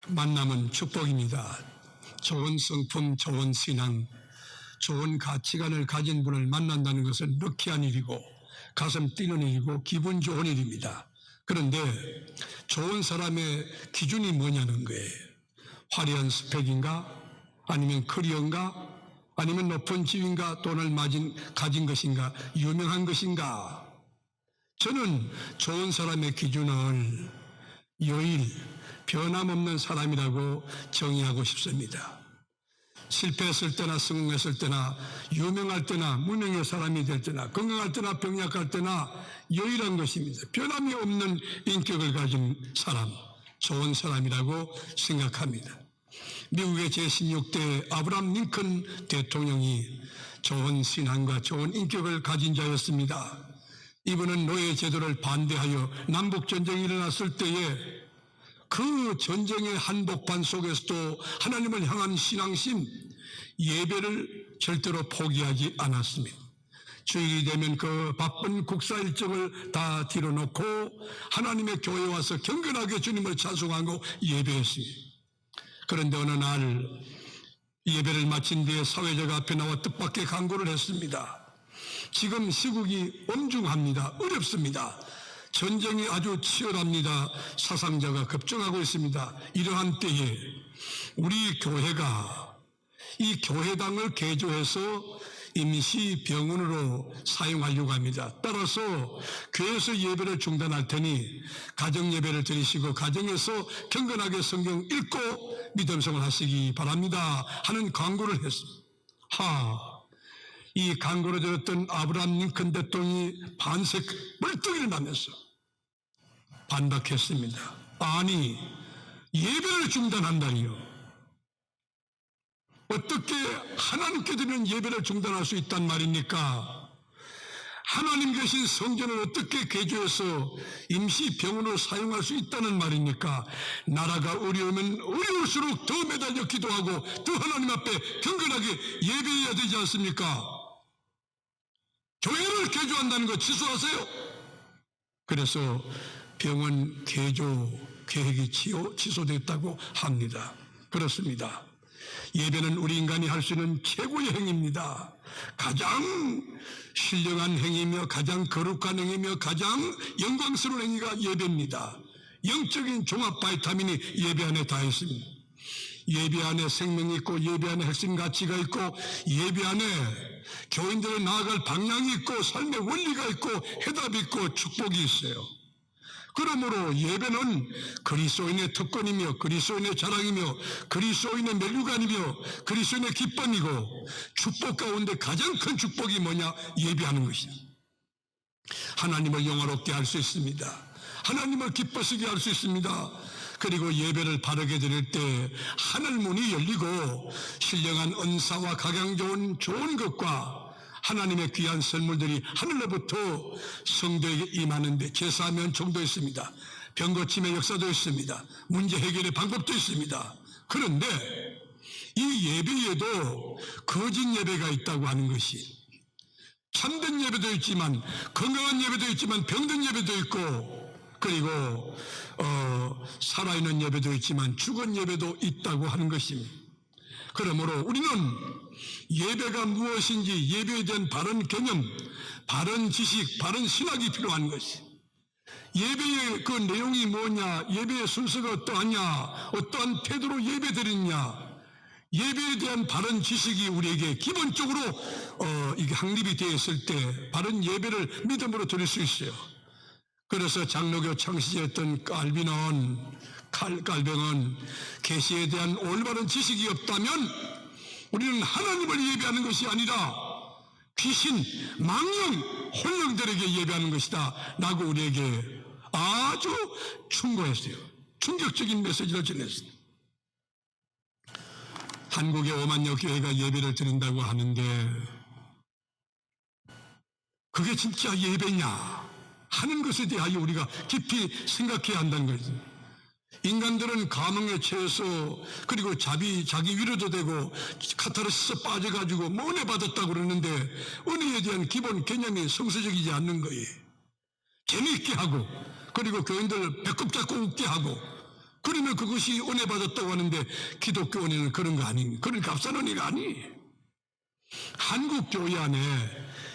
만남은 축복입니다. 좋은 성품, 좋은 신앙, 좋은 가치관을 가진 분을 만난다는 것은 럭키한 일이고 가슴 뛰는 일이고 기분 좋은 일입니다. 그런데 좋은 사람의 기준이 뭐냐는 거예요. 화려한 스펙인가? 아니면 커리어인가? 아니면 높은 지위인가? 돈을 가진 것인가? 유명한 것인가? 저는 좋은 사람의 기준을 여일, 변함없는 사람이라고 정의하고 싶습니다. 실패했을 때나 성공했을 때나 유명할 때나 무명의 사람이 될 때나 건강할 때나 병약할 때나 여일한 것입니다. 변함이 없는 인격을 가진 사람, 좋은 사람이라고 생각합니다. 미국의 제16대 아브라함 링컨 대통령이 좋은 신앙과 좋은 인격을 가진 자였습니다. 이분은 노예 제도를 반대하여 남북전쟁이 일어났을 때에 그 전쟁의 한복판 속에서도 하나님을 향한 신앙심, 예배를 절대로 포기하지 않았습니다. 주일이 되면 그 바쁜 국사 일정을 다 뒤로놓고 하나님의 교회에 와서 경건하게 주님을 찬송하고 예배했습니다. 그런데 어느 날 예배를 마친 뒤에 사회적 앞에 나와 뜻밖의 간구를 했습니다. 지금 시국이 엄중합니다. 어렵습니다. 전쟁이 아주 치열합니다. 사상자가 급증하고 있습니다. 이러한 때에 우리 교회가 이 교회당을 개조해서 임시 병원으로 사용하려고 합니다. 따라서 교회에서 예배를 중단할 테니 가정 예배를 드리시고 가정에서 경건하게 성경 읽고 믿음생활 하시기 바랍니다 하는 광고를 했습니다. 이 광고를 들었던 아브라함 링컨 대통령이 반색 멀뚱이를 나면서 반박했습니다. 아니, 예배를 중단한다니요. 어떻게 하나님께 드리는 예배를 중단할 수 있단 말입니까? 하나님 계신 성전을 어떻게 개조해서 임시병원으로 사용할 수 있다는 말입니까? 나라가 어려우면 어려울수록 더 매달려 기도하고 더 하나님 앞에 경건하게 예배해야 되지 않습니까? 교회를 개조한다는 거 취소하세요. 그래서 병원 개조 계획이 취소됐다고 합니다. 그렇습니다. 예배는 우리 인간이 할 수 있는 최고의 행위입니다. 가장 신령한 행위며 가장 거룩한 행위며 가장 영광스러운 행위가 예배입니다. 영적인 종합 바이타민이 예배 안에 다 있습니다. 예배 안에 생명이 있고 예배 안에 핵심 가치가 있고 예배 안에 교인들을 나아갈 방향이 있고 삶의 원리가 있고 해답이 있고 축복이 있어요. 그러므로 예배는 그리스도인의 특권이며 그리스도인의 자랑이며 그리스도인의 멸류관이며 그리스도인의 기쁨이고 축복 가운데 가장 큰 축복이 뭐냐? 예배하는 것입니다. 하나님을 영화롭게 할 수 있습니다. 하나님을 기뻐지게 할 수 있습니다. 그리고 예배를 바르게 드릴 때 하늘문이 열리고 신령한 은사와 각양 좋은 것과 하나님의 귀한 선물들이 하늘로부터 성도에게 임하는데 제사하면 정도 있습니다. 병고침의 역사도 있습니다. 문제 해결의 방법도 있습니다. 그런데 이 예배에도 거짓 예배가 있다고 하는 것이 참된 예배도 있지만 건강한 예배도 있지만 병든 예배도 있고 그리고 살아있는 예배도 있지만 죽은 예배도 있다고 하는 것입니다. 그러므로 우리는 예배가 무엇인지 예배에 대한 바른 개념, 바른 지식, 바른 신학이 필요한 것이 예배의 그 내용이 뭐냐, 예배의 순서가 어떠하냐, 어떠한 태도로 예배드리냐 예배에 대한 바른 지식이 우리에게 기본적으로 이게 확립이 되어 있을 때 바른 예배를 믿음으로 드릴 수 있어요. 그래서 장로교 창시자였던 깔뱅은 계시에 대한 올바른 지식이 없다면 우리는 하나님을 예배하는 것이 아니라 귀신, 망령, 혼령들에게 예배하는 것이다 라고 우리에게 아주 충고했어요. 충격적인 메시지를 전했습니다. 한국의 5만여 교회가 예배를 드린다고 하는데 그게 진짜 예배냐 하는 것에 대하여 우리가 깊이 생각해야 한다는 거죠. 인간들은 감흥에 취해서 그리고 자기 위로도 되고 카타르시스 빠져가지고 은혜 받았다고 그러는데 은혜에 대한 기본 개념이 성서적이지 않는 거예요. 재미있게 하고 그리고 교인들 배꼽 잡고 웃게 하고 그러면 그것이 은혜 받았다고 하는데 기독교 은혜는 그런 거 아니, 그런 값싼 은혜가 아니. 한국 교회 안에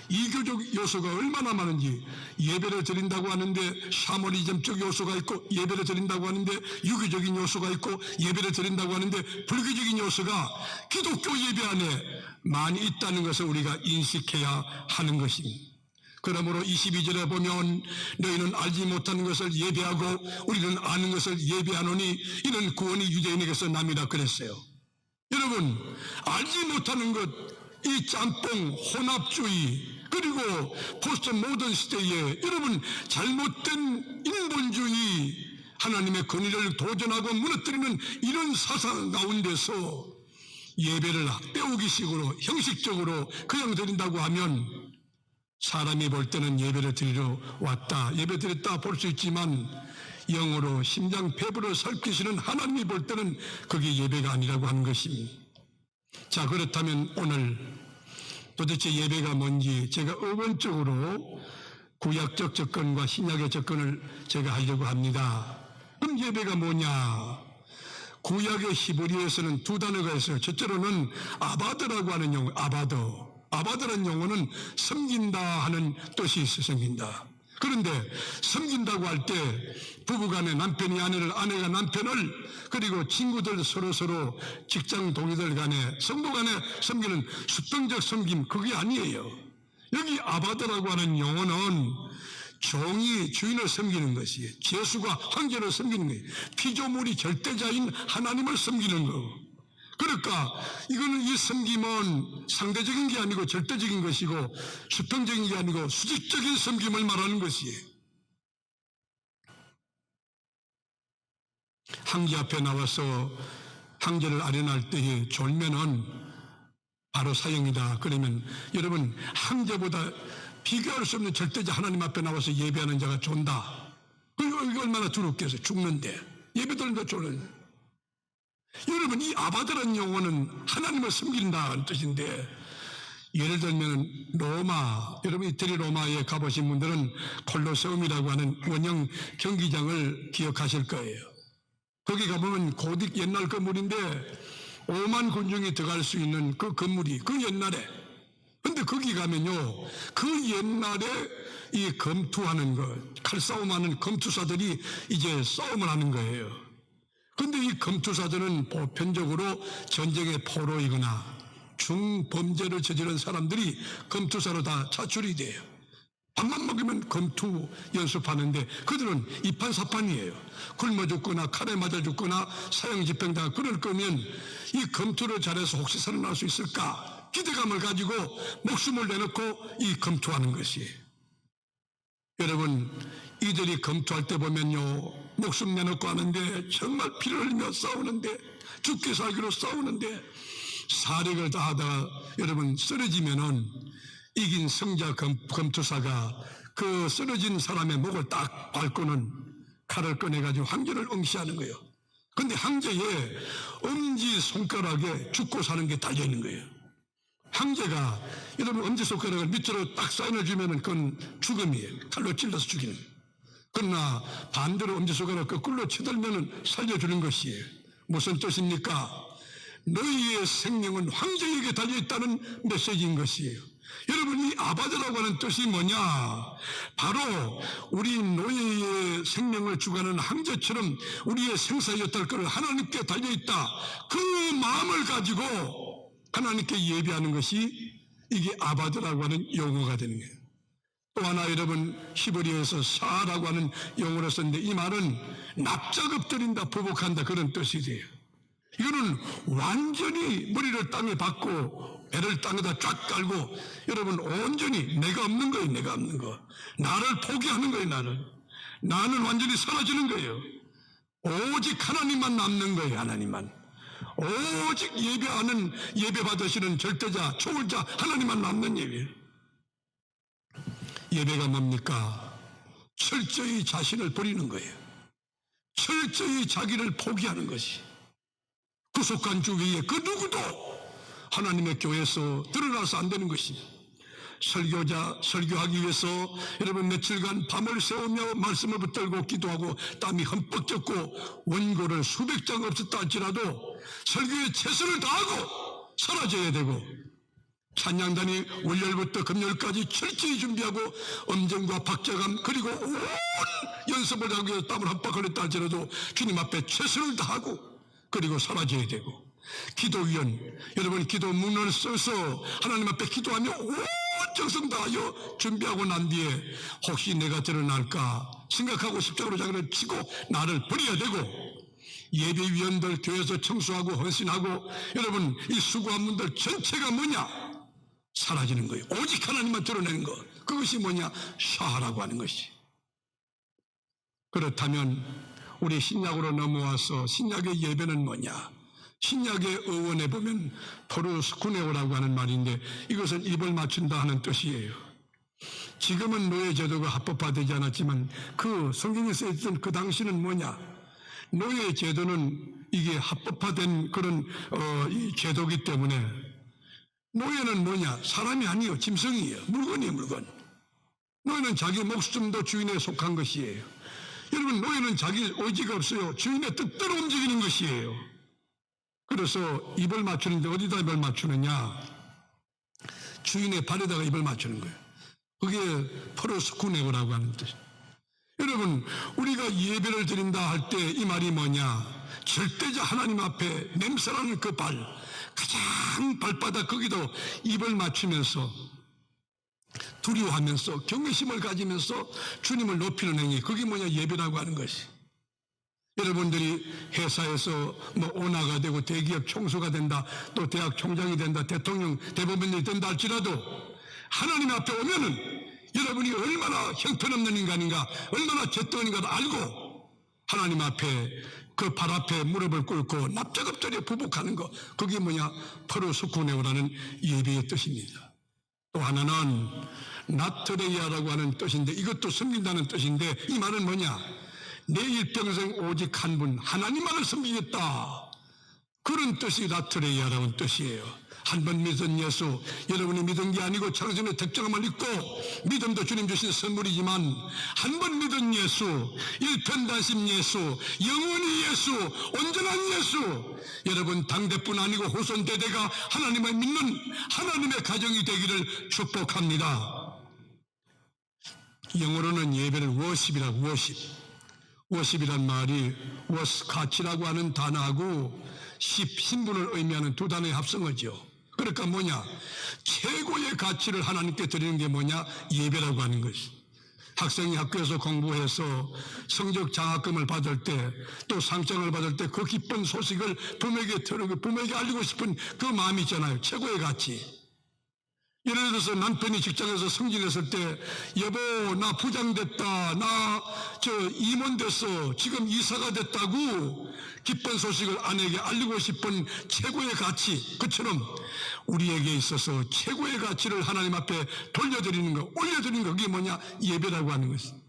이교적 요소가 얼마나 많은지, 예배를 드린다고 하는데 샤머니즘적 요소가 있고, 예배를 드린다고 하는데 유교적인 요소가 있고, 예배를 드린다고 하는데 불교적인 요소가 기독교 예배 안에 많이 있다는 것을 우리가 인식해야 하는 것입니다. 그러므로 22절에 보면 너희는 알지 못하는 것을 예배하고 우리는 아는 것을 예배하노니 이는 구원이 유대인에게서 남이라 그랬어요. 여러분, 알지 못하는 것, 이 짬뽕, 혼합주의, 그리고 포스트 모던 시대에 여러분 잘못된 인본주의, 하나님의 권위를 도전하고 무너뜨리는 이런 사상 가운데서 예배를 빼오기식으로 형식적으로 그냥 드린다고 하면 사람이 볼 때는 예배를 드리러 왔다, 예배 드렸다 볼 수 있지만 영으로 심장 배부를 살피시는 하나님이 볼 때는 그게 예배가 아니라고 하는 것입니다. 자, 그렇다면 오늘 도대체 예배가 뭔지 제가 의원적으로 구약적 접근과 신약의 접근을 제가 하려고 합니다. 그럼 예배가 뭐냐? 구약의 히브리어에서는 두 단어가 있어요. 첫째로는 아바드라고 하는 용어, 아바드라는 용어는 섬긴다 하는 뜻이 있어. 섬긴다. 그런데 섬긴다고 할 때 부부간에 남편이 아내를, 아내가 남편을, 그리고 친구들 서로 직장 동료들 간에, 성도 간에 섬기는 수평적 섬김, 그게 아니에요. 여기 아바드라고 하는 용어는 종이 주인을 섬기는 것이에요. 제수가 황제를 섬기는 거예요. 피조물이 절대자인 하나님을 섬기는 거. 그러니까 이거는, 이 섬김은 상대적인 게 아니고 절대적인 것이고 수평적인 게 아니고 수직적인 섬김을 말하는 것이에요. 황제 앞에 나와서 황제를 아련할 때에 졸면은 바로 사형이다. 그러면 여러분, 황제보다 비교할 수 없는 절대자 하나님 앞에 나와서 예배하는 자가 존다. 이거 얼마나 두렵겠어요. 죽는데 예배드는데 졸는. 여러분, 이 아바드라는 용어는 하나님을 섬긴다는 뜻인데, 예를 들면 로마, 여러분 이태리 로마에 가보신 분들은 콜로세움이라고 하는 원형 경기장을 기억하실 거예요. 거기 가보면 고딕 옛날 건물인데 5만 군중이 들어갈 수 있는 그 건물이, 그 옛날에, 근데 거기 가면요, 그 옛날에 이 검투하는 것, 칼싸움하는 검투사들이 이제 싸움을 하는 거예요. 그런데 이 검투사들은 보편적으로 전쟁의 포로이거나 중범죄를 저지른 사람들이 검투사로 다 차출이 돼요. 밥만 먹으면 검투 연습하는데 그들은 이판사판이에요. 굶어 죽거나 칼에 맞아 죽거나 사형 집행당하, 그럴 거면 이 검투를 잘해서 혹시 살아날 수 있을까 기대감을 가지고 목숨을 내놓고 이 검투하는 것이에요. 여러분, 이들이 검투할 때 보면요, 목숨 내놓고 하는데 정말 피를 흘리며 싸우는데, 죽게 살기로 싸우는데, 사력을 다하다가 여러분 쓰러지면은 이긴 승자 검투사가 그 쓰러진 사람의 목을 딱 밟고는 칼을 꺼내가지고 황제를 응시하는 거예요. 근데 황제의 엄지손가락에 죽고 사는 게 달려있는 거예요. 황제가 여러분 엄지손가락을 밑으로 딱 사인을 주면은 그건 죽음이에요. 칼로 찔러서 죽이는 거예요. 그러나 반대로 엄지손가락 거꾸로 쳐들면은 살려주는 것이에요. 무슨 뜻입니까? 너희의 생명은 황제에게 달려있다는 메시지인 것이에요. 여러분, 이 아바드라고 하는 뜻이 뭐냐? 바로 우리 노예의 생명을 주관하는 황제처럼 우리의 생사였다를 것을 하나님께 달려있다, 그 마음을 가지고 하나님께 예배하는 것이 이게 아바드라고 하는 용어가 되는 거예요. 또 하나, 여러분 히브리어에서 사라고 하는 용어를 썼는데 이 말은 납작 엎드린다, 보복한다, 그런 뜻이 돼요. 이거는 완전히 머리를 땅에 박고 배를 땅에다 쫙 깔고 여러분 온전히 내가 없는 거예요. 내가 없는 거, 나를 포기하는 거예요. 나는 완전히 사라지는 거예요. 오직 하나님만 남는 거예요. 하나님만, 오직 예배하는, 예배 받으시는 절대자, 초월자 하나님만 남는 예배예요. 예배가 뭡니까? 철저히 자신을 버리는 거예요. 철저히 자기를 포기하는 것이. 구속한 주 위에 그 누구도 하나님의 교회에서 드러나서 안 되는 것입니다. 설교자 설교하기 위해서 여러분 며칠간 밤을 새우며 말씀을 붙들고 기도하고 땀이 흠뻑 젖고 원고를 수백 장 없었다 할지라도 설교에 최선을 다하고 사라져야 되고, 찬양단이 월요일부터 금요일까지 철저히 준비하고 음정과 박자감 그리고 온 연습을 하기 위해서 땀을 흠뻑 흘렸다 할지라도 주님 앞에 최선을 다하고 그리고 사라져야 되고, 기도위원 여러분 기도 문을 써서 하나님 앞에 기도하며 온 정성 다하여 준비하고 난 뒤에 혹시 내가 드러날까 생각하고 십자가로 자기를 치고 나를 버려야 되고, 예배위원들 교회에서 청소하고 헌신하고 여러분 이 수고한 분들 전체가 뭐냐? 사라지는 거예요. 오직 하나님만 드러내는 것, 그것이 뭐냐? 샤하라고 하는 것이. 그렇다면 우리 신약으로 넘어와서 신약의 예배는 뭐냐? 신약의 어원에 보면 포르스쿠네오라고 하는 말인데 이것은 입을 맞춘다 하는 뜻이에요. 지금은 노예 제도가 합법화되지 않았지만 그 성경에 써있던 그 당시는 뭐냐? 노예 제도는 이게 합법화된 그런 이 제도이기 때문에 노예는 뭐냐? 사람이 아니에요. 짐승이에요. 물건이에요. 물건. 노예는 자기 목숨도 주인에 속한 것이에요. 여러분 노예는 자기 의지가 없어요. 주인의 뜻대로 움직이는 것이에요. 그래서 입을 맞추는데 어디다 입을 맞추느냐? 주인의 발에다가 입을 맞추는 거예요. 그게 포르스쿠네오라고 하는 뜻이에요. 여러분 우리가 예배를 드린다 할 때 이 말이 뭐냐? 절대자 하나님 앞에 냄새나는 그 발, 가장 발바닥 거기도 입을 맞추면서 두려워하면서 경외심을 가지면서 주님을 높이는 행위, 그게 뭐냐? 예배라고 하는 것이. 여러분들이 회사에서 뭐 오너가 되고 대기업 총수가 된다, 또 대학 총장이 된다, 대통령 대법원이 된다 할지라도 하나님 앞에 오면은 여러분이 얼마나 형편없는 인간인가, 얼마나 죄덩인가를 알고 하나님 앞에 그 발 앞에 무릎을 꿇고 납작엎드려 부복하는 것, 그게 뭐냐? 포르스쿠네오라는 예배의 뜻입니다. 또 하나는 나트레이아라고 하는 뜻인데 이것도 섬긴다는 뜻인데 이 말은 뭐냐? 내 일평생 오직 한 분 하나님만을 섬기겠다, 그런 뜻이 나트레이아라는 뜻이에요. 한 번 믿은 예수, 여러분이 믿은 게 아니고 창세의 특정함을 믿고, 믿음도 주님 주신 선물이지만 한 번 믿은 예수, 일편단심 예수, 영원히 예수, 온전한 예수, 여러분 당대뿐 아니고 후손대대가 하나님을 믿는 하나님의 가정이 되기를 축복합니다. 영어로는 예배를 워십이라고, 워십이란 말이 워스 가치라고 하는 단어하고 신분을 의미하는 두 단어의 합성어죠. 그러니까 뭐냐? 최고의 가치를 하나님께 드리는 게 뭐냐? 예배라고 하는 것이. 학생이 학교에서 공부해서 성적 장학금을 받을 때, 또 상장을 받을 때 그 기쁜 소식을 부모에게 알리고 싶은 그 마음이 있잖아요. 최고의 가치. 예를 들어서 남편이 직장에서 승진했을 때, 여보 나 부장 됐다, 나 임원 됐어, 지금 이사가 됐다고 기쁜 소식을 아내에게 알리고 싶은 최고의 가치, 그처럼 우리에게 있어서 최고의 가치를 하나님 앞에 돌려드리는 거, 올려드리는 거, 그게 뭐냐? 예배라고 하는 것입니다.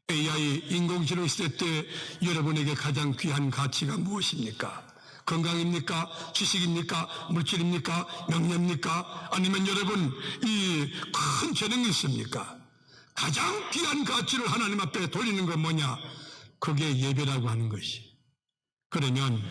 AI 인공지능 시대 때 여러분에게 가장 귀한 가치가 무엇입니까? 건강입니까? 지식입니까? 물질입니까? 명예입니까? 아니면 여러분 이 큰 재능이 있습니까? 가장 귀한 가치를 하나님 앞에 돌리는 건 뭐냐? 그게 예배라고 하는 것이. 그러면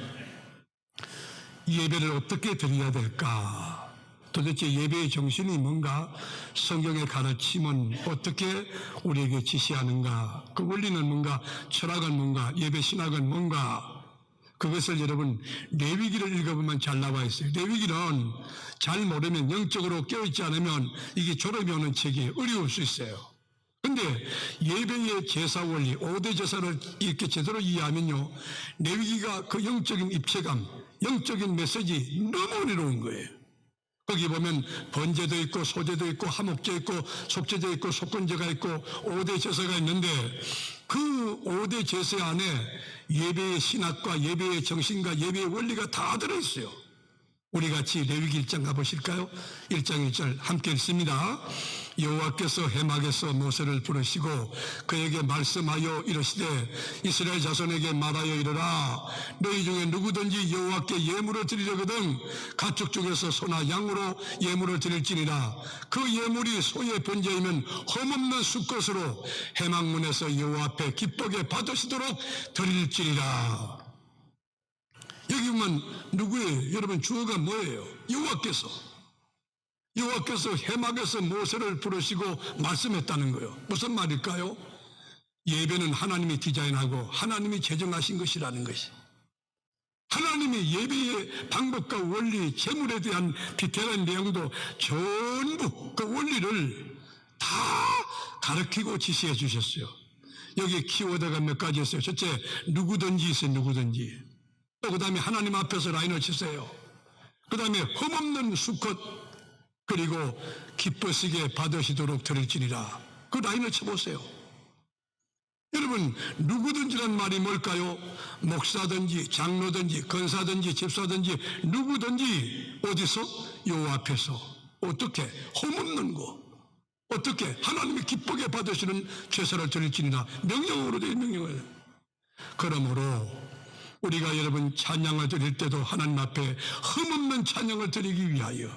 예배를 어떻게 드려야 될까? 도대체 예배의 정신이 뭔가? 성경의 가르침은 어떻게 우리에게 지시하는가? 그 원리는 뭔가? 철학은 뭔가? 예배 신학은 뭔가? 그것을 여러분 레위기를 읽어보면 잘 나와 있어요. 레위기는 잘 모르면, 영적으로 깨어있지 않으면 이게 졸업이 오는 책이 어려울 수 있어요. 근데 예배의 제사 원리, 5대 제사를 이렇게 제대로 이해하면요, 레위기가 그 영적인 입체감, 영적인 메시지 너무 어려운 거예요. 거기 보면 번제도 있고 소제도 있고 화목제 있고 속죄제 있고 속건제가 있고 5대 제사가 있는데 그 5대 제사 안에 예배의 신학과 예배의 정신과 예배의 원리가 다 들어있어요. 우리 같이 레위기 1장 가보실까요? 1장 1절 함께 읽습니다. 여호와께서 해막에서 모세를 부르시고 그에게 말씀하여 이르시되 이스라엘 자손에게 말하여 이르라 너희 중에 누구든지 여호와께 예물을 드리려거든 가축 중에서 소나 양으로 예물을 드릴지니라 그 예물이 소의 번제이면 흠없는 수컷으로 해막문에서 여호와 앞에 기쁘게 받으시도록 드릴지니라. 여기 보면 누구예요? 여러분 주어가 뭐예요? 여호와께서 해막에서 모세를 부르시고 말씀했다는 거예요. 무슨 말일까요? 예배는 하나님이 디자인하고 하나님이 제정하신 것이라는 것이. 하나님이 예배의 방법과 원리, 제물에 대한 디테일한 내용도 전부 그 원리를 다 가르치고 지시해 주셨어요. 여기 키워드가 몇 가지 있어요. 첫째, 누구든지 있어요. 누구든지. 또 그 다음에 하나님 앞에서 라인을 치세요. 그 다음에 흠없는 수컷 그리고 기쁘시게 받으시도록 드릴지니라. 그 라인을 쳐보세요. 여러분 누구든지란 말이 뭘까요? 목사든지 장로든지 권사든지 집사든지 누구든지 어디서? 여호와 앞에서. 어떻게? 흠없는 거. 어떻게? 하나님이 기쁘게 받으시는 제사를 드릴지니라. 명령으로 된 명령을. 그러므로 우리가 여러분 찬양을 드릴 때도 하나님 앞에 흠없는 찬양을 드리기 위하여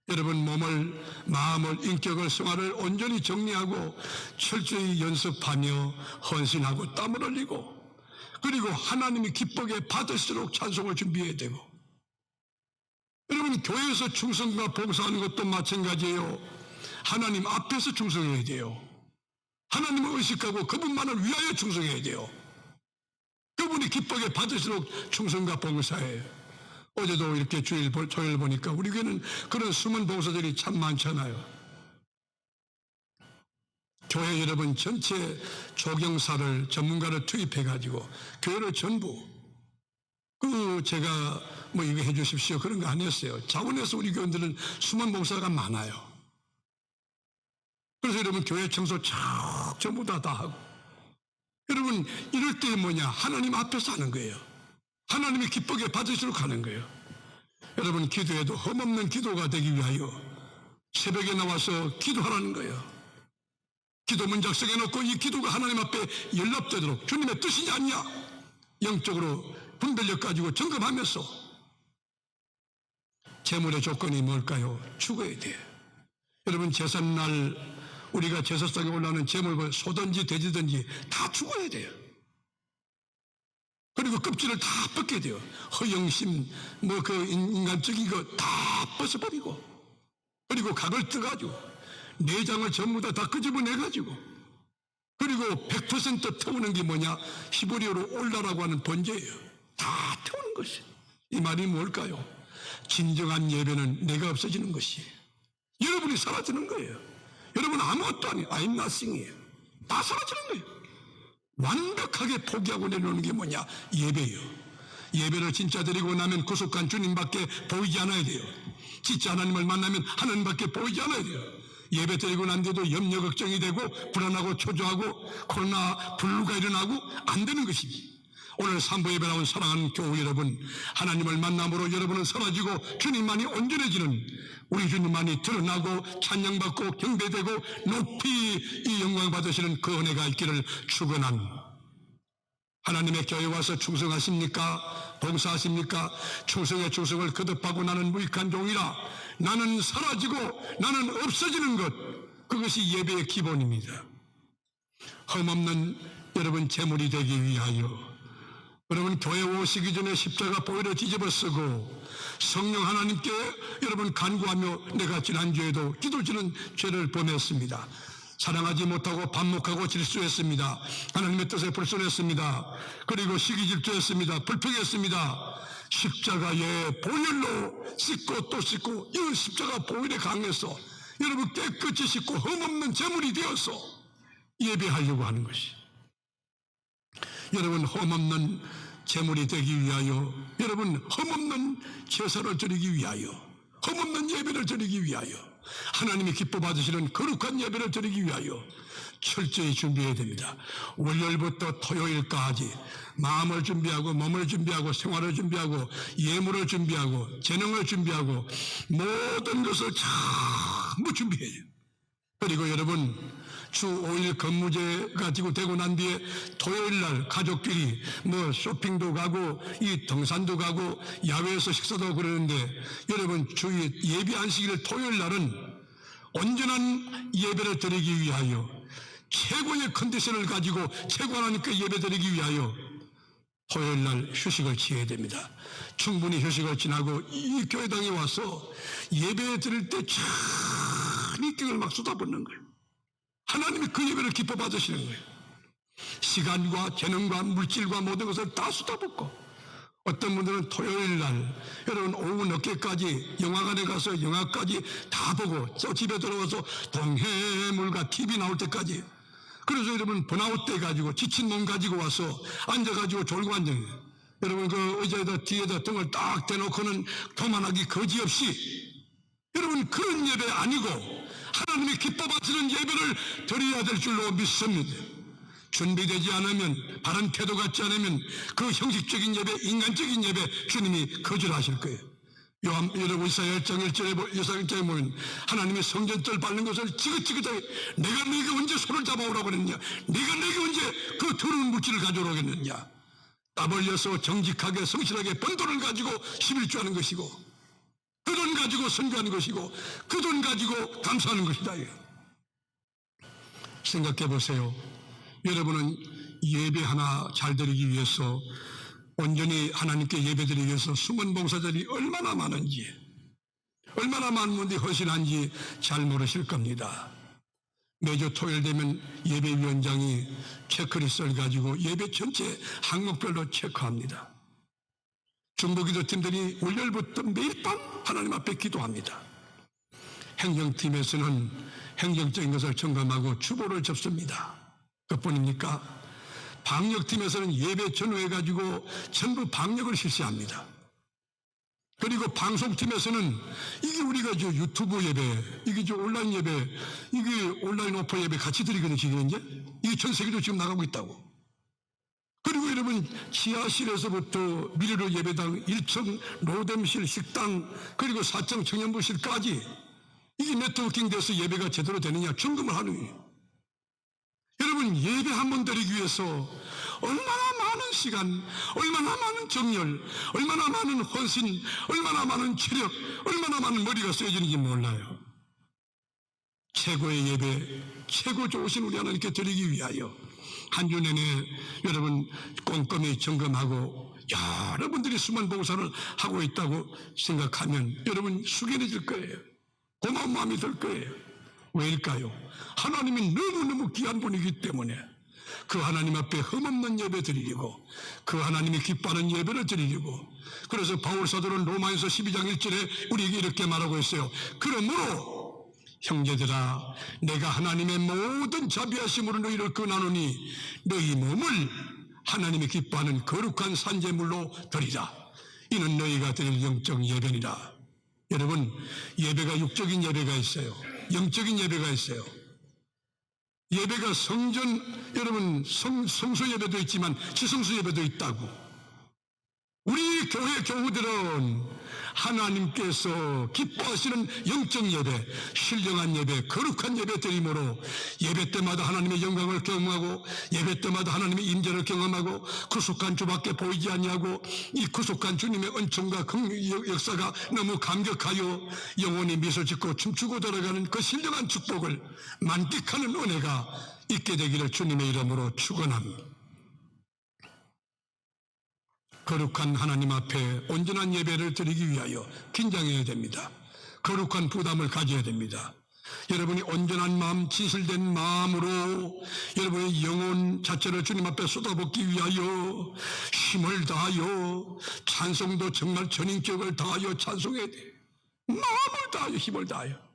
여러분 몸을, 마음을, 인격을, 생활을 온전히 정리하고 철저히 연습하며 헌신하고 땀을 흘리고 그리고 하나님이 기쁘게 받으시도록 찬송을 준비해야 되고 여러분 교회에서 충성과 봉사하는 것도 마찬가지예요. 하나님 앞에서 충성해야 돼요. 하나님을 의식하고 그분만을 위하여 충성해야 돼요. 그분이 기쁘게 받으시도록 충성과 봉사해요. 어제도 이렇게 조일 보니까 우리 교회는 그런 숨은 봉사들이 참 많잖아요. 교회 여러분 전체 조경사를 전문가를 투입해가지고 교회를 전부 제가 뭐 이거 해주십시오 그런 거 안 했어요. 자원에서 우리 교인들은 숨은 봉사가 많아요. 그래서 여러분 교회 청소 전부 다 하고 여러분 이럴 때 뭐냐? 하나님 앞에서 하는 거예요. 하나님이 기쁘게 받으시도록 하는 거예요. 여러분 기도해도 흠없는 기도가 되기 위하여 새벽에 나와서 기도하라는 거예요. 기도문 작성해놓고 이 기도가 하나님 앞에 연락되도록 주님의 뜻이냐 아니냐 영적으로 분별력 가지고 점검하면서 제물의 조건이 뭘까요? 죽어야 돼요. 여러분 제삿날 우리가 제사상에 올라오는 제물 소든지 돼지든지 다 죽어야 돼요. 그리고 껍질을 다 벗게 돼요. 허영심 그 인간적인 거 다 벗어버리고 그리고 각을 떠가지고 내장을 전부 다 끄집어내가지고 그리고 100% 태우는 게 뭐냐? 히브리어로 올라라고 하는 번제예요. 다 태우는 것이. 이 말이 뭘까요? 진정한 예배는 내가 없어지는 것이 여러분이 사라지는 거예요. 여러분 아무것도 아니에요. I'm nothing이에요. 다 사라지는 거예요. 완벽하게 포기하고 내려오는 게 뭐냐? 예배예요. 예배를 진짜 드리고 나면 구속한 주님밖에 보이지 않아야 돼요. 진짜 하나님을 만나면 하나님밖에 보이지 않아야 돼요. 예배 드리고 난 뒤에도 염려 걱정이 되고 불안하고 초조하고 코로나 블루가 일어나고 안 되는 것입니다. 오늘 산부 예배 나온 사랑하는 교우 여러분, 하나님을 만남으로 여러분은 사라지고 주님만이 온전해지는 우리 주님만이 드러나고 찬양받고 경배되고 높이 이 영광 받으시는 그 은혜가 있기를 축원한 하나님의 교회에 와서 충성하십니까? 봉사하십니까? 충성의 충성을 거듭하고 나는 무익한 종이라 나는 사라지고 나는 없어지는 것 그것이 예배의 기본입니다. 흠없는 여러분 제물이 되기 위하여 여러분 교회 오시기 전에 십자가 보혈을 뒤집어 쓰고 성령 하나님께 여러분 간구하며 내가 지난주에도 기도지는 죄를 범했습니다. 사랑하지 못하고 반목하고 질수했습니다. 하나님의 뜻에 불순했습니다. 그리고 시기질투했습니다. 불평했습니다. 십자가에 보혈로 씻고 또 씻고 이 십자가 보혈에 강해서 여러분 깨끗이 씻고 흠없는 제물이 되어서 예배하려고 하는 것이 여러분 흠없는 제물이 되기 위하여 여러분 흠없는 제사를 드리기 위하여 흠없는 예배를 드리기 위하여 하나님이 기뻐 받으시는 거룩한 예배를 드리기 위하여 철저히 준비해야 됩니다. 월요일부터 토요일까지 마음을 준비하고 몸을 준비하고 생활을 준비하고 예물을 준비하고 재능을 준비하고 모든 것을 전부 준비해요. 그리고 여러분, 주 5일 근무제 가지고 되고 난 뒤에 토요일 날 가족끼리 뭐 쇼핑도 가고 이 등산도 가고 야외에서 식사도 하고 그러는데, 여러분 주의 예배 안식일 토요일 날은 온전한 예배를 드리기 위하여, 최고의 컨디션을 가지고 최고 하나님께 예배 드리기 위하여 토요일 날 휴식을 취해야 됩니다. 충분히 휴식을 지나고 이 교회당에 와서 예배 드릴 때 참 인격을 막 쏟아붓는 거예요. 하나님이 그 예배를 기뻐 받으시는 거예요. 시간과 재능과 물질과 모든 것을 다 쏟아붓고, 어떤 분들은 토요일 날 여러분 오후 늦게까지 영화관에 가서 영화까지 다 보고 또 집에 들어와서 동해물과 TV 나올 때까지, 그래서 여러분 번아웃 돼 가지고 지친 몸 가지고 와서 앉아가지고 졸고 앉아요. 여러분 그 의자에다 뒤에다 등을 딱 대놓고는 교만하기 거지없이, 여러분 그런 예배 아니고 하나님이 기뻐 받으시는 예배를 드려야 될 줄로 믿습니다. 준비되지 않으면, 바른 태도 갖지 않으면 그 형식적인 예배, 인간적인 예배 주님이 거절하실 거예요. 여러분 이사야 1장 1절에 보면 하나님의 성전절 밟는 것을 지긋지긋하게, 내가 네게 언제 손을 잡아오라고 그랬냐, 내가 네게 언제 그 더러운 물질을 가져오라고 했느냐. 땀 흘려서 정직하게 성실하게 번 돈을 가지고 11조하는 것이고, 그 돈 가지고 선교하는 것이고, 그 돈 가지고 감사하는 것이다. 생각해 보세요. 여러분은 예배 하나 잘 드리기 위해서, 온전히 하나님께 예배드리기 위해서 숨은 봉사자들이 얼마나 많은지, 얼마나 많은 분들이 헌신한지 잘 모르실 겁니다. 매주 토요일 되면 예배위원장이 체크리스트를 가지고 예배 전체 항목별로 체크합니다. 중보기도팀들이 월요일부터 매일 밤 하나님 앞에 기도합니다. 행정팀에서는 행정적인 것을 점검하고 주보를 접습니다. 그뿐입니까? 방역팀에서는 예배 전후해가지고 전부 방역을 실시합니다. 그리고 방송팀에서는 이게 우리가 저 유튜브 예배, 이게 저 온라인 예배, 이게 온라인 오프 예배 같이 드리거든요, 지금 이제. 이게 전 세계로 지금 나가고 있다고. 그리고 여러분 지하실에서부터 미르르 예배당 1층 로뎀실 식당, 그리고 4층 청년부실까지 이게 네트워킹 돼서 예배가 제대로 되느냐 점검을 하는 거예요. 여러분 예배 한 번 드리기 위해서 얼마나 많은 시간, 얼마나 많은 정열, 얼마나 많은 헌신, 얼마나 많은 체력, 얼마나 많은 머리가 쓰여지는지 몰라요. 최고의 예배, 최고 좋으신 우리 하나님께 드리기 위하여 한 주 내내 여러분 꼼꼼히 점검하고 여러분들이 수많은 봉사를 하고 있다고 생각하면 여러분 숙연해질 거예요. 고마운 마음이 들 거예요. 왜일까요? 하나님이 너무너무 귀한 분이기 때문에 그 하나님 앞에 흠없는 예배 드리려고, 그 하나님이 기뻐하는 예배를 드리려고. 그래서 바울 사도는 로마에서 12장 1절에 우리에게 이렇게 말하고 있어요. 그러므로 형제들아, 내가 하나님의 모든 자비하심으로 너희를 권하노니 너희 몸을 하나님이 기뻐하는 거룩한 산제물로 드리라. 이는 너희가 드릴 영적 예배니라. 여러분 예배가 육적인 예배가 있어요. 영적인 예배가 있어요. 예배가 성전, 여러분 성소 예배도 있지만 지성소 예배도 있다고. 우리 교회 교우들은 하나님께서 기뻐하시는 영적 예배, 신령한 예배, 거룩한 예배 드림으로 예배 때마다 하나님의 영광을 경험하고, 예배 때마다 하나님의 임재를 경험하고, 구속한 주밖에 보이지 아니하고 이 구속한 주님의 은총과 역사가 너무 감격하여 영혼이 미소 짓고 춤추고 돌아가는 그 신령한 축복을 만끽하는 은혜가 있게 되기를 주님의 이름으로 축원합니다. 거룩한 하나님 앞에 온전한 예배를 드리기 위하여 긴장해야 됩니다. 거룩한 부담을 가져야 됩니다. 여러분이 온전한 마음, 진실된 마음으로 여러분의 영혼 자체를 주님 앞에 쏟아붓기 위하여 힘을 다하여, 찬송도 정말 전인격을 다하여 찬송해야 돼. 마음을 다하여, 힘을 다하여.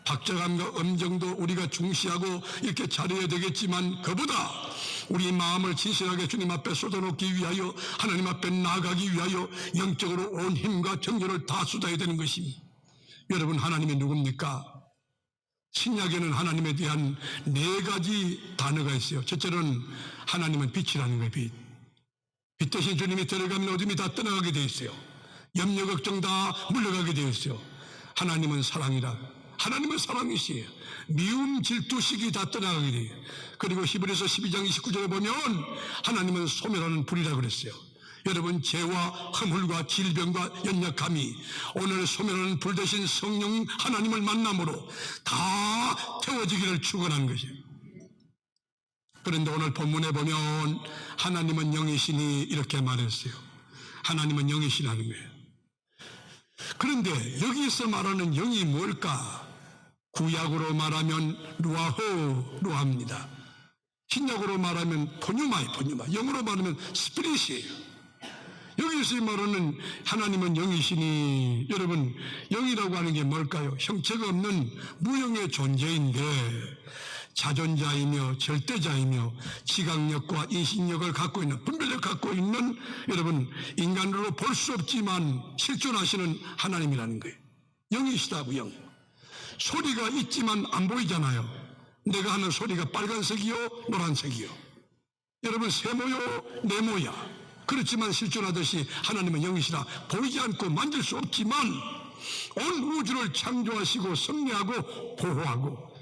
박자감과 음정도 우리가 중시하고 이렇게 잘해야 되겠지만, 그보다 우리 마음을 진실하게 주님 앞에 쏟아놓기 위하여, 하나님 앞에 나아가기 위하여 영적으로 온 힘과 정열을 다 쏟아야 되는 것입니다. 여러분 하나님이 누굽니까? 신약에는 하나님에 대한 4가지 단어가 있어요. 첫째는 하나님은 빛이라는 거예요. 빛 대신 주님이 들어가면 어둠이 다 떠나가게 되어 있어요. 염려 걱정 다 물러가게 되어 있어요. 하나님은 사랑이라, 하나님은 사랑이시에요. 미움, 질투, 시기 다 떠나가게 돼요. 그리고 히브리서 12장 29절에 보면 하나님은 소멸하는 불이라 그랬어요. 여러분, 죄와 허물과 질병과 연약함이 오늘 소멸하는 불 대신 성령 하나님을 만남으로 다 태워지기를 축원하는 것이에요. 그런데 오늘 본문에 보면 하나님은 영이시니 이렇게 말했어요. 하나님은 영이시라는 거예요. 그런데 여기서 말하는 영이 뭘까? 구약으로 말하면 루아입니다. 신약으로 말하면 포뉴마. 영어로 말하면 스피릿이에요. 여기서 말하는 하나님은 영이시니, 여러분, 영이라고 하는 게 뭘까요? 형체가 없는 무형의 존재인데 자존자이며 절대자이며 지각력과 인식력을 갖고 있는, 분별력 갖고 있는, 여러분, 인간으로 볼 수 없지만 실존하시는 하나님이라는 거예요. 영이시다고. 영. 소리가 있지만 안 보이잖아요. 내가 하는 소리가 빨간색이요 노란색이요. 여러분, 세모요 네모야. 그렇지만 실존하듯이 하나님은 영이시라. 보이지 않고 만질 수 없지만 온 우주를 창조하시고 섭리하고 보호하고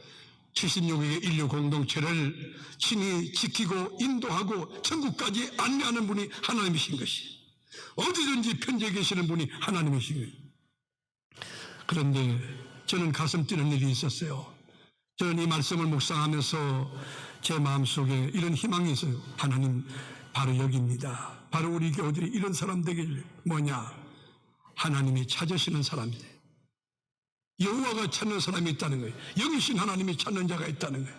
76억의 인류 공동체를 친히 지키고 인도하고 천국까지 안내하는 분이 하나님이신 것이, 어디든지 편지해 계시는 분이 하나님이신 거예요. 그런데 저는 가슴 뛰는 일이 있었어요. 저는 이 말씀을 묵상하면서 제 마음속에 이런 희망이 있어요. 하나님, 바로 여기입니다. 바로 우리 교우들이 이런 사람 되길. 뭐냐? 하나님이 찾으시는 사람이다. 여호와가 찾는 사람이 있다는 거예요. 영이신 하나님이 찾는 자가 있다는 거예요.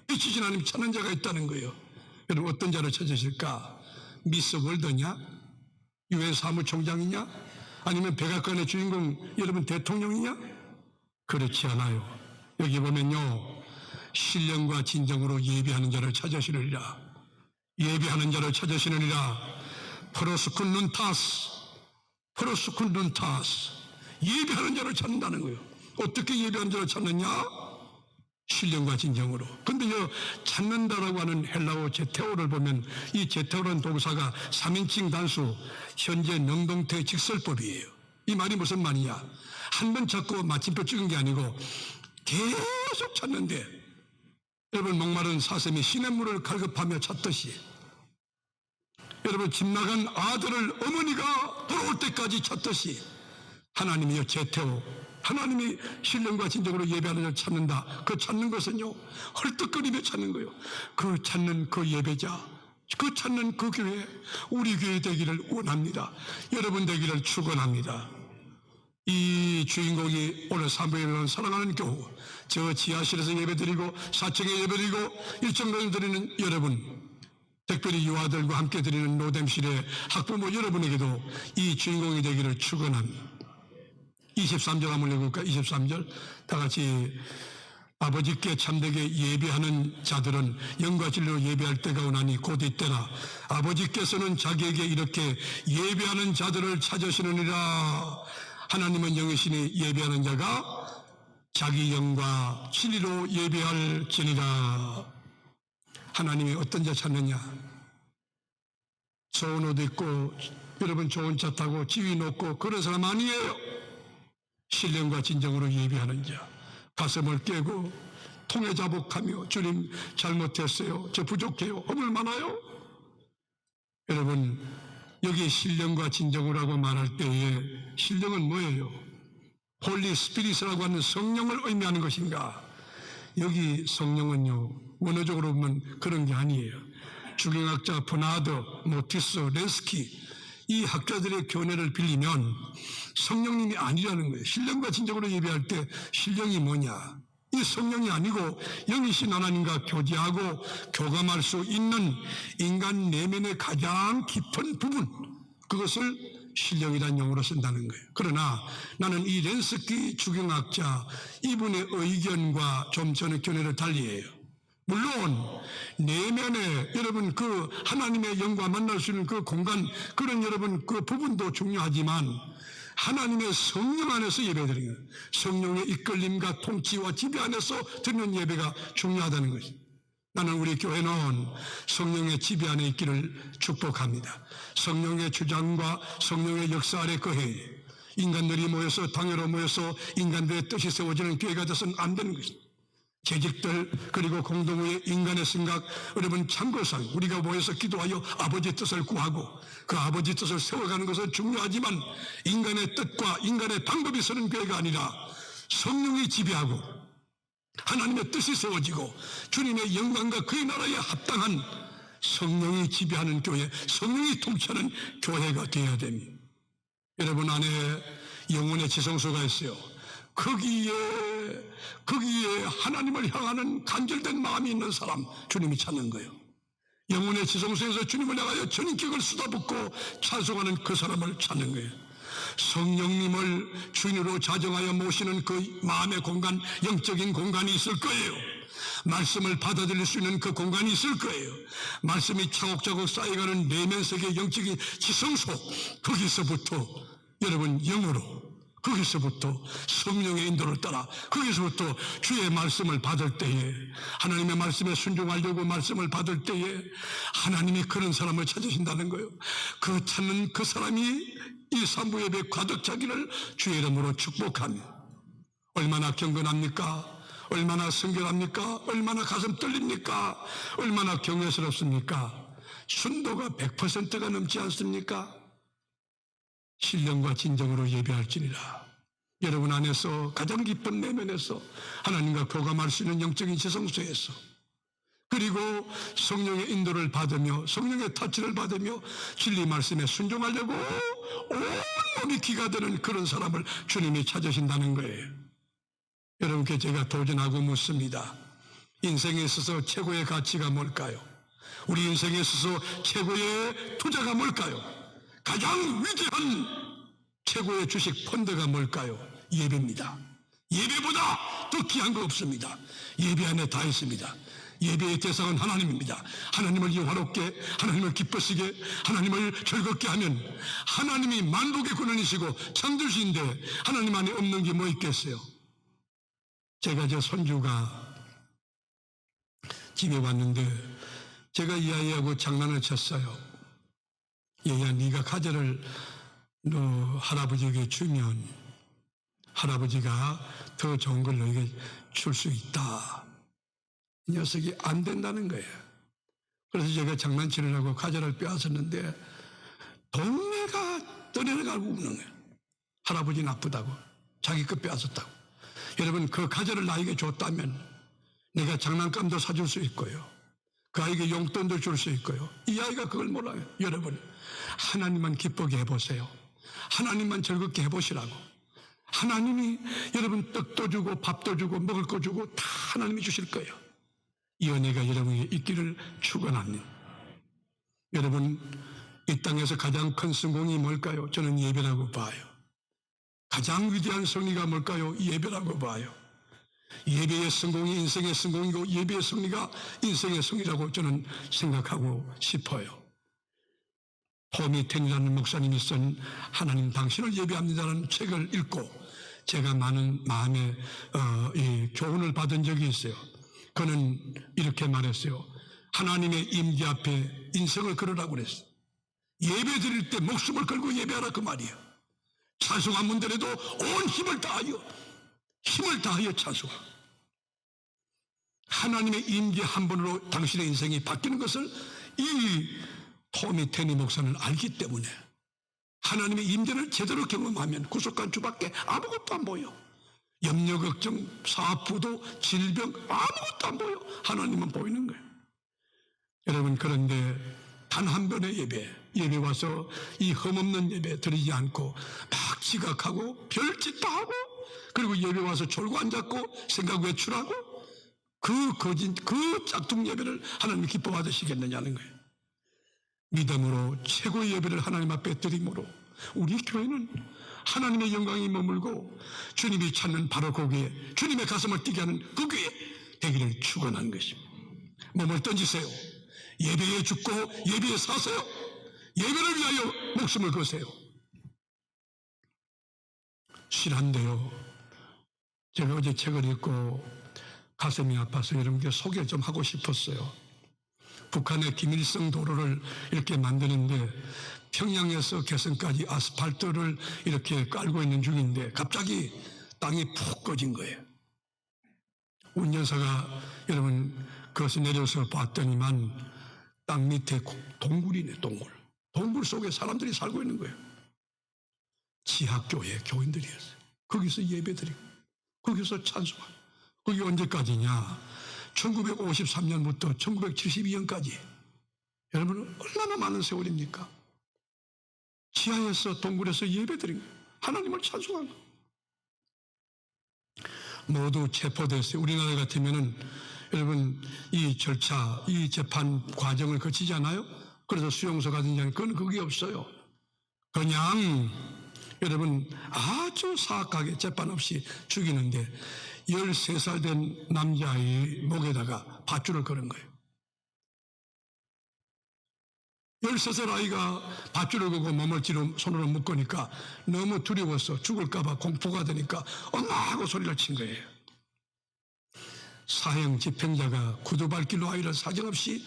빛이신 하나님이 찾는 자가 있다는 거예요. 여러분, 어떤 자를 찾으실까? 미스 월드냐? 유엔 사무총장이냐? 아니면 백악관의 주인공 여러분 대통령이냐? 그렇지 않아요. 여기 보면요, 신령과 진정으로 예배하는 자를 찾으시느니라. 예배하는 자를 찾으시느니라. 프로스쿤 눈타스. 예배하는 자를 찾는다는 거예요. 어떻게 예배하는 자를 찾느냐? 신령과 진정으로. 근데 찾는다라고 하는 헬라어 제테오를 보면 이 제테오라는 동사가 3인칭 단수, 현재 능동태 직설법이에요. 이 말이 무슨 말이냐? 한 번 찾고 마침표 찍은 게 아니고 계속 찾는데, 여러분, 목마른 사슴이 시냇물을 갈급하며 찾듯이, 여러분, 집 나간 아들을 어머니가 돌아올 때까지 찾듯이, 하나님이요 제테오, 하나님이 신령과 진정으로 예배하는 자를 찾는다. 그 찾는 것은요, 헐떡거리며 찾는 거예요. 그 찾는 그 예배자, 그 찾는 그 교회, 우리 교회 되기를 원합니다. 여러분 되기를 축원합니다. 이 주인공이 오늘 3부에 사랑하는 교우, 저 지하실에서 예배드리고 4층에 예배드리고 1층에 드리는 여러분, 특별히 유아들과 함께 드리는 노뎀실의 학부모 여러분에게도 이 주인공이 되기를 축원합니다. 23절 한번 읽을까? 23절 다 같이. 아버지께 참되게 예배하는 자들은 영과 진리로 예배할 때가 오나니 곧 이때라. 아버지께서는 자기에게 이렇게 예배하는 자들을 찾으시느니라. 하나님은 영이시니 예배하는 자가 자기 영과 진리로 예배할지니라. 하나님이 어떤 자 찾느냐? 좋은 옷 입고 여러분 좋은 차 타고 지위 높고 그런 사람 아니에요. 신령과 진정으로 예배하는 자, 가슴을 깨고 통해 자복하며 주님 잘못했어요, 저 부족해요, 허물 많아요. 여러분, 여기 신령과 진정으로라고 말할 때에 신령은 뭐예요? 홀리 스피릿이라고 하는 성령을 의미하는 것인가? 여기 성령은요, 원어적으로 보면 그런 게 아니에요. 주경학자 버나드, 모티스, 렌스키 이 학자들의 교훈을 빌리면 성령님이 아니라는 거예요. 신령과 진정으로 예배할 때 신령이 뭐냐? 이 성령이 아니고 영이신 하나님과 교제하고 교감할 수 있는 인간 내면의 가장 깊은 부분, 그것을 신령이라는 용어로 쓴다는 거예요. 그러나 나는 이 렌스키 주경학자 이분의 의견과 좀 전의 견해를 달리해요. 물론 내면에 여러분 그 하나님의 영과 만날 수 있는 그 공간, 그런 여러분 그 부분도 중요하지만 하나님의 성령 안에서 예배드리는 거예요. 성령의 이끌림과 통치와 지배 안에서 드리는 예배가 중요하다는 것입니다. 나는 우리 교회는 성령의 지배 안에 있기를 축복합니다. 성령의 주장과 성령의 역사 아래 거해 인간들이 모여서 당회로 모여서 인간들의 뜻이 세워지는 교회가 돼서는 안 되는 것입니다. 재직들 그리고 공동의 인간의 생각, 여러분 참고상 우리가 모여서 기도하여 아버지 뜻을 구하고 그 아버지 뜻을 세워가는 것은 중요하지만 인간의 뜻과 인간의 방법이 서는 교회가 아니라 성령이 지배하고 하나님의 뜻이 세워지고 주님의 영광과 그의 나라에 합당한 성령이 지배하는 교회, 성령이 통치하는 교회가 되어야 됩니다. 여러분 안에 영혼의 지성소가 있어요. 거기에 하나님을 향하는 간절된 마음이 있는 사람 주님이 찾는 거예요. 영혼의 지성소에서 주님을 향하여 전인격을 쏟아붓고 찬송하는 그 사람을 찾는 거예요. 성령님을 주인으로 자정하여 모시는 그 마음의 공간, 영적인 공간이 있을 거예요. 말씀을 받아들일 수 있는 그 공간이 있을 거예요. 말씀이 차곡차곡 쌓여가는 내면 세계 영적인 지성소, 거기서부터 여러분 영으로, 거기서부터 성령의 인도를 따라 거기서부터 주의 말씀을 받을 때에, 하나님의 말씀에 순종하려고 말씀을 받을 때에 하나님이 그런 사람을 찾으신다는 거예요. 그 찾는 그 사람이 이 삼부 예배 가득 차기를 주의 이름으로 축복합니다. 얼마나 경건합니까? 얼마나 성결합니까? 얼마나 가슴 떨립니까? 얼마나 경외스럽습니까? 순도가 100%가 넘지 않습니까? 신령과 진정으로 예배할지니라. 여러분 안에서 가장 깊은 내면에서 하나님과 교감할 수 있는 영적인 지성소에서, 그리고 성령의 인도를 받으며 성령의 터치를 받으며 진리 말씀에 순종하려고 온몸이 기가 되는 그런 사람을 주님이 찾으신다는 거예요. 여러분께 제가 도전하고 묻습니다. 인생에 있어서 최고의 가치가 뭘까요? 우리 인생에 있어서 최고의 투자가 뭘까요? 가장 위대한 최고의 주식 펀드가 뭘까요? 예배입니다. 예배보다 더 귀한 거 없습니다. 예배 안에 다 있습니다. 예배의 대상은 하나님입니다. 하나님을 영화롭게, 하나님을 기쁘시게, 하나님을 즐겁게 하면 하나님이 만복의 근원이시고 창조주인데 하나님 안에 없는 게 뭐 있겠어요? 제가 제 손주가 집에 왔는데 제가 이 아이하고 장난을 쳤어요. 얘야, 네가 과자를 너 할아버지에게 주면 할아버지가 더 좋은 걸 너에게 줄 수 있다. 이 녀석이 안 된다는 거예요. 그래서 제가 장난치려고 과자를 빼앗았는데 동네가 떠내려가고 우는 거예요. 할아버지 나쁘다고, 자기 거 빼앗았다고. 여러분, 그 과자를 나에게 줬다면 내가 장난감도 사줄 수 있고요, 그 아이에게 용돈도 줄 수 있고요. 이 아이가 그걸 몰라요. 여러분, 하나님만 기쁘게 해보세요. 하나님만 즐겁게 해보시라고. 하나님이 여러분 떡도 주고 밥도 주고 먹을 거 주고 다 하나님이 주실 거예요. 이 은혜가 여러분에게 있기를 축원합니다. 여러분, 이 땅에서 가장 큰 성공이 뭘까요? 저는 예배라고 봐요. 가장 위대한 승리가 뭘까요? 예배라고 봐요. 예배의 성공이 인생의 성공이고 예배의 승리가 인생의 승리라고 저는 생각하고 싶어요. 토미 텐이라는 목사님이 쓴 하나님 당신을 예배합니다라는 책을 읽고 제가 많은 마음의 교훈을 받은 적이 있어요. 그는 이렇게 말했어요. 하나님의 임재 앞에 인생을 걸으라고 그랬어요. 예배 드릴 때 목숨을 걸고 예배하라, 그 말이에요. 찬송한 분들에도 온 힘을 다하여 찬송하라. 하나님의 임재 한 번으로 당신의 인생이 바뀌는 것을 이 토미 테니 목사는 알기 때문에 하나님의 임재를 제대로 경험하면 구속한 주밖에 아무것도 안 보여. 염려, 걱정, 사업, 부도, 질병 아무것도 안 보여. 하나님은 보이는 거예요. 여러분, 그런데 단 한 번의 예배 와서 이 흠없는 예배 드리지 않고 막 지각하고 별짓 다 하고, 그리고 예배 와서 졸고 앉았고 생각 외출하고, 그 짝퉁 예배를 하나님 기뻐 받으시겠느냐는 거예요. 믿음으로 최고의 예배를 하나님 앞에 드림으로 우리 교회는 하나님의 영광이 머물고 주님이 찾는 바로 거기에 주님의 가슴을 뛰게 하는 그 교회 되기를 축원하는 것입니다. 몸을 던지세요. 예배에 죽고 예배에 사세요. 예배를 위하여 목숨을 거세요. 실한데요, 제가 어제 책을 읽고 가슴이 아파서 여러분께 소개를 좀 하고 싶었어요. 북한의 김일성 도로를 이렇게 만드는데 평양에서 개성까지 아스팔트를 이렇게 깔고 있는 중인데 갑자기 땅이 푹 꺼진 거예요. 운전사가 여러분 그것을 내려서 봤더니만 땅 밑에 동굴이네, 동굴. 동굴 속에 사람들이 살고 있는 거예요. 지하교회 교인들이었어요. 거기서 예배드리고 거기서 찬송하고. 그게 언제까지냐? 1953년부터 1972년까지. 여러분 얼마나 많은 세월입니까? 지하에서 동굴에서 예배드린 거예요. 하나님을 찬송한 거예요. 모두 체포됐어요. 우리나라 같으면은 여러분 이 절차, 이 재판 과정을 거치잖아요. 그래서 수용소 가든지 그건 그게 없어요. 그냥 여러분 아주 사악하게 재판 없이 죽이는데 13살 된 남자의 목에다가 밧줄을 걸은 거예요. 13살 아이가 밧줄을 걸고 몸을 손으로 묶으니까 너무 두려워서 죽을까봐 공포가 되니까 엄마 하고 소리를 친 거예요. 사형 집행자가 구두발길로 아이를 사정없이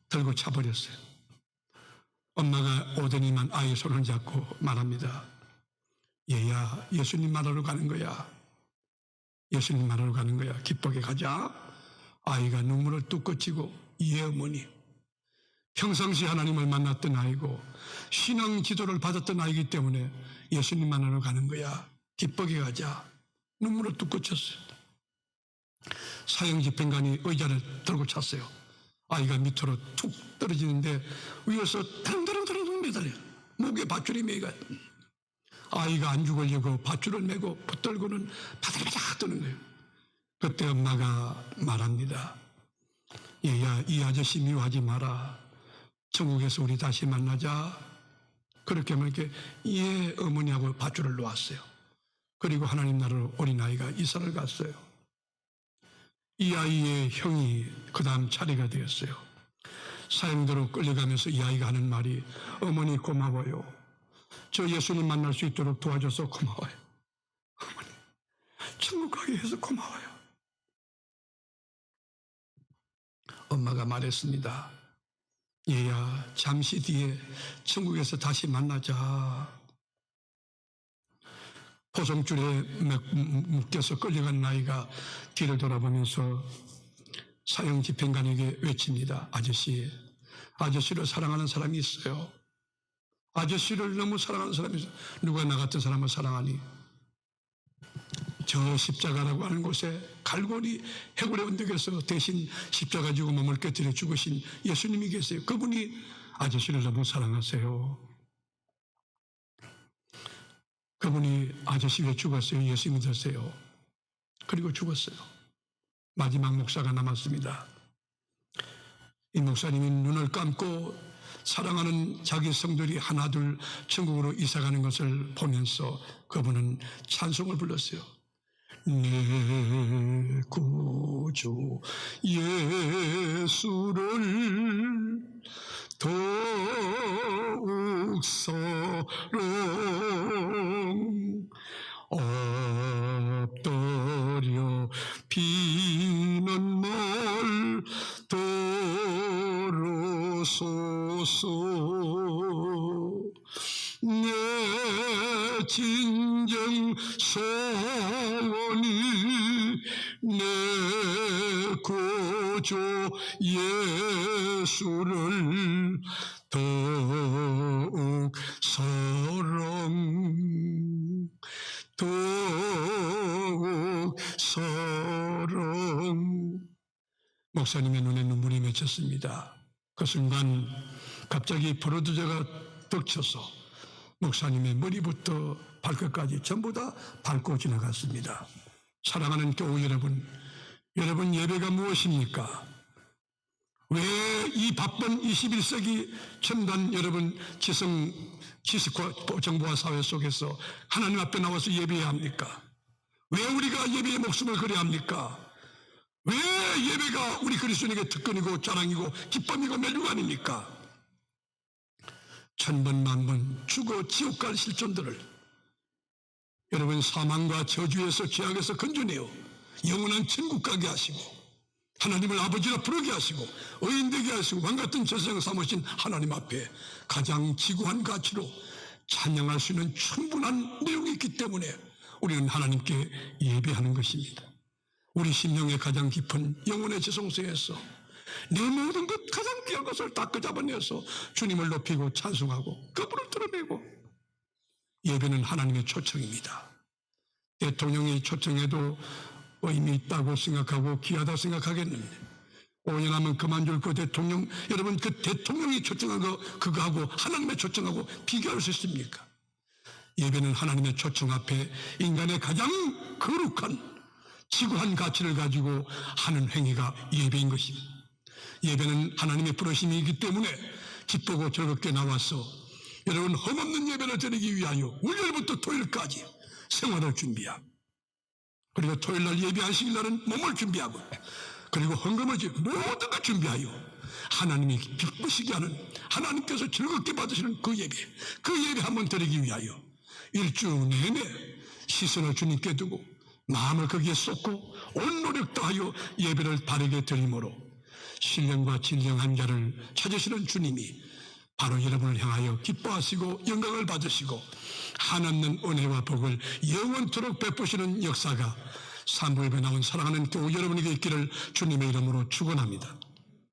들고 차버렸어요. 엄마가 오더니만 아이의 손을 잡고 말합니다. 얘야, 예수님 말하러 가는 거야. 예수님 말하러 가는 거야. 기쁘게 가자. 아이가 눈물을 뚝 그치고 예 어머니. 평상시 하나님을 만났던 아이고 신앙 지도를 받았던 아이기 때문에 예수님 만나러 가는 거야. 기쁘게 가자. 눈물을 뚝 그쳤어요. 사형 집행관이 의자를 들고 찼어요. 아이가 밑으로 툭 떨어지는데 위에서 드렁드렁 매달려. 목에 밧줄이 매가. 아이가 안 죽으려고 밧줄을 메고 붙들고는 바들바들 뜨는 거예요. 그때 엄마가 말합니다. 얘야, 이 아저씨 미워하지 마라. 천국에서 우리 다시 만나자. 그렇게 하면 이렇게 예 어머니하고 밧줄을 놓았어요. 그리고 하나님 나라로 어린아이가 이사를 갔어요. 이 아이의 형이 그 다음 차례가 되었어요. 사형대로 끌려가면서 이 아이가 하는 말이 어머니 고마워요. 저 예수님 만날 수 있도록 도와줘서 고마워요. 어머니 천국 가게 해서 고마워요. 엄마가 말했습니다. 얘야, 잠시 뒤에 천국에서 다시 만나자. 포송줄에 묶여서 끌려간 아이가 뒤를 돌아보면서 사형 집행관에게 외칩니다. 아저씨, 아저씨를 사랑하는 사람이 있어요. 아저씨를 너무 사랑하는 사람이 있어요. 누가 나 같은 사람을 사랑하니? 저 십자가라고 하는 곳에 갈고리 해골의 언덕에서 대신 십자가 지고 몸을 깨뜨려 죽으신 예수님이 계세요. 그분이 아저씨를 너무 사랑하세요. 그분이 아저씨 왜 죽었어요? 예수 믿으세요. 그리고 죽었어요. 마지막 목사가 남았습니다. 이 목사님이 눈을 감고 사랑하는 자기 성들이 하나둘 천국으로 이사가는 것을 보면서 그분은 찬송을 불렀어요. 내 구주 예수를 더욱 사랑 엎드려 비는 말 들어소서 내 진정 소원이 내 구주 예수를 더욱 사랑 더욱 사랑. 목사님의 눈에 눈물이 맺혔습니다. 그 순간 갑자기 브로드저가 덮쳐서 목사님의 머리부터 발끝까지 전부 다 밟고 지나갔습니다. 사랑하는 교우 여러분, 여러분 예배가 무엇입니까? 왜 이 바쁜 21세기 첨단 여러분 지식과 정보화 사회 속에서 하나님 앞에 나와서 예배해야 합니까? 왜 우리가 예배에 목숨을 걸어야 합니까? 왜 예배가 우리 그리스도인에게 특권이고 자랑이고 기쁨이고 멸류관입니까? 천번 만번 죽어 지옥 갈 실존들을 여러분 사망과 저주에서 죄악에서 건져내어 영원한 천국 가게 하시고 하나님을 아버지라 부르게 하시고 의인 되게 하시고 왕같은 제사장 삼으신 하나님 앞에 가장 지구한 가치로 찬양할 수 있는 충분한 내용이 있기 때문에 우리는 하나님께 예배하는 것입니다. 우리 심령의 가장 깊은 영혼의 지성소에서 내 모든 것 가장 귀한 것을 다 끄잡아내서 주님을 높이고 찬송하고 그분을 드러내고 예배는 하나님의 초청입니다. 대통령이 초청해도 의미 있다고 생각하고 귀하다 생각하겠는데 5년 하면 그만둘 그 대통령, 여러분 그 대통령이 초청한 거 그거하고 하나님의 초청하고 비교할 수 있습니까? 예배는 하나님의 초청 앞에 인간의 가장 거룩한 지구한 가치를 가지고 하는 행위가 예배인 것입니다. 예배는 하나님의 부르심이기 때문에 기쁘고 즐겁게 나와서 여러분 흠없는 예배를 드리기 위하여 월요일부터 토요일까지 생활을 준비하고 그리고 토요일날 예배하시길 날은 몸을 준비하고 그리고 헌금을 모든 걸 준비하여 하나님이 기쁘시게 하는 하나님께서 즐겁게 받으시는 그 예배 한번 드리기 위하여 일주 내내 시선을 주님께 두고 마음을 거기에 쏟고 온 노력 다하여 예배를 바르게 드림으로 신령과 진정한 자를 찾으시는 주님이 바로 여러분을 향하여 기뻐하시고 영광을 받으시고 한없는 은혜와 복을 영원토록 베푸시는 역사가 사무엘에 나온 사랑하는 교우 여러분에게 있기를 주님의 이름으로 축원합니다.